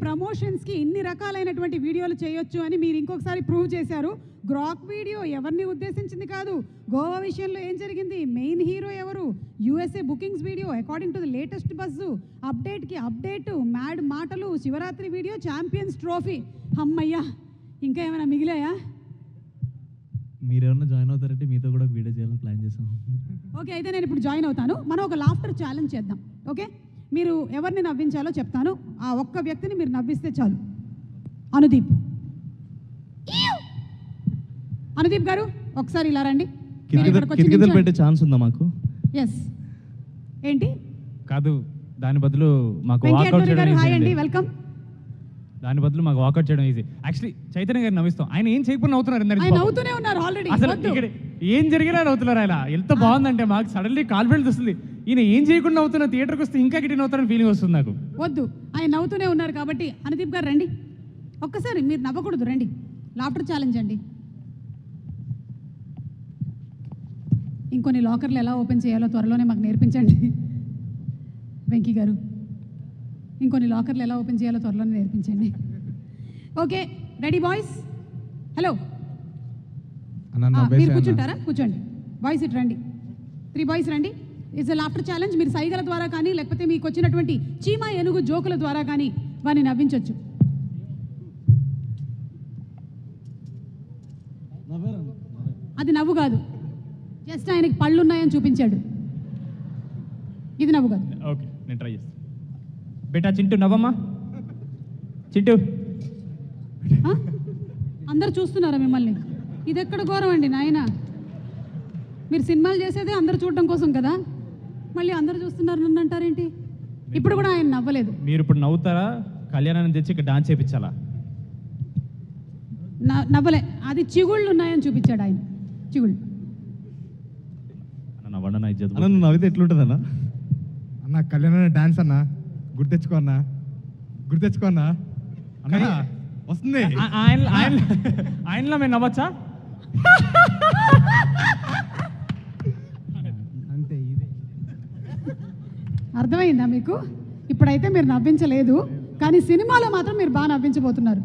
ప్రమోషన్స్కి ఇన్ని రకాలైనటువంటి వీడియోలు చేయొచ్చు అని మీరు ఇంకొకసారి ప్రూవ్ చేశారు. గ్రాక్ వీడియో ఎవరిని ఉద్దేశించింది కాదు. గోవా విషయంలో ఏం జరిగింది, మెయిన్ హీరో ఎవరు, USA bookings video according to the latest buzz, అప్డేట్కి అప్డేట్, మ్యాడ్ మాటలు, శివరాత్రి వీడియో, ఛాంపియన్స్ ట్రోఫీ. అమ్మయ్యా, ఇంకా ఏమైనా మిగిలాయా? మీరేమన్నా జాయిన్ అవుతారంటే మీతో కూడా ఒక వీడియో చేయాలని ప్లాన్ చేసాం. ఓకే, అయితే నేను ఇప్పుడు జాయిన్ అవుతాను. మనం ఒక లాఫ్టర్ ఛాలెంజ్ చేద్దాం. ఓకే, మీరు ఎవరిని నవ్వించాలో చెప్తాను. ఆ ఒక్క వ్యక్తిని మీరు నవ్విస్తే చాలు. అనుదీప్. అనుదీప్ గారు ఒకసారి ఇలా రండి. కిటికీలు పెట్టే ఛాన్స్ ఉందా మాకు? ఎస్. ఏంటి కాదు, దాని బదులు మాకు వెంకయ్య వాకౌట్ గారు చేయడం హాయ్ అండి, ఈజీ. వెల్కమ్. దాని బదులు మాకు వాకౌట్ చేయడం ఈజీ. యాక్చువల్లీ చైతన్య గారిని నవ్విస్తాం, ఆయన ఏం చేయకుండా నవ్వుతున్నారు ఇందాక ఆయన పాపం. నవ్వుతూనే ఉన్నారు ఆల్రెడీ. అసలు ఇక్కడ ఏం జరిగినా నవ్వుతున్నారు ఆయన. ఎంత బాగుందంటే మాకు సడన్లీ కాన్ఫిడెన్స్ వస్తుంది. ఈయన ఏం చేయకుండా నవ్వుతున్న థియేటర్కి వస్తే ఇంకా గిట్టి నవ్వుతారని ఫీలింగ్ వస్తుంది నాకు. వద్దు, ఆయన నవ్వుతూనే ఉన్నారు కాబట్టి. అనుదీప్ గారు రండి ఒక్కసారి. మీరు నవ్వకూడదు, రండి. లాఫ్టర్ ఛాలెంజ్ అండి. ఇంకొన్ని లాకర్లు ఎలా ఓపెన్ చేయాలో త్వరలోనే మాకు నేర్పించండి వెంకీ గారు. ఇంకొన్ని లాకర్లు ఎలా ఓపెన్ చేయాలో త్వరలోనే నేర్పించండి. Okay, ready boys? హలో, మీరు కూర్చుంటారా? కూర్చోండి. బాయ్స్ ఇటు రండి. 3 బాయ్స్ రండి. It's a laughter challenge. మీరు సైగల ద్వారా కానీ లేకపోతే మీకు వచ్చినటువంటి చీమ ఏనుగు జోకుల ద్వారా కానీ వారిని నవ్వించవచ్చు. అది నవ్వు కాదు, జస్ట్ ఆయనకి పళ్ళు ఉన్నాయని చూపించాడు. ఇది నవ్వు కాదు. ఓకే, నేను ట్రై చేస్తాను. బేటా చింటూ నవ్వమ్మా. చింటూ, ఆ? అందరు చూస్తున్నారా మిమ్మల్ని? ఇది ఎక్కడ ఘోరం అండి నాయన. మీరు సినిమాలు చేసేదే అందరు చూడటం కోసం కదా, మళ్ళీ అందరు చూస్తున్నారు నన్ను అంటారేంటి? ఇప్పుడు కూడా ఆయన నవ్వలేదు. మీరు ఇప్పుడు నవ్వుతారా? కళ్యాణాన్ని తెచ్చి ఇక్కడ డాన్స్ చేయించాలా? నవ్వలే, అది చిగుళ్ళు ఉన్నాయని చూపించాడు ఆయన. చిగుళ్ళు. నవ్వండి నా ఇజ్జత్. అన్న నువ్వు నవ్వితే ఎట్లుంటుంది అన్న? అన్న కళ్యాణ డాన్స్ అన్న, గుర్తెచ్చుకో అన్న, గుర్తెచ్చుకో అన్న. అన్న వస్తుంది. ఆయనలో మేము నవ్వచ్చా? అంతే, ఇదే అర్థమైందా మీకు? ఇప్పుడైతే మీరు నవ్వించలేదు, కానీ సినిమాలో మాత్రం మీరు బాగా నవ్వించబోతున్నారు.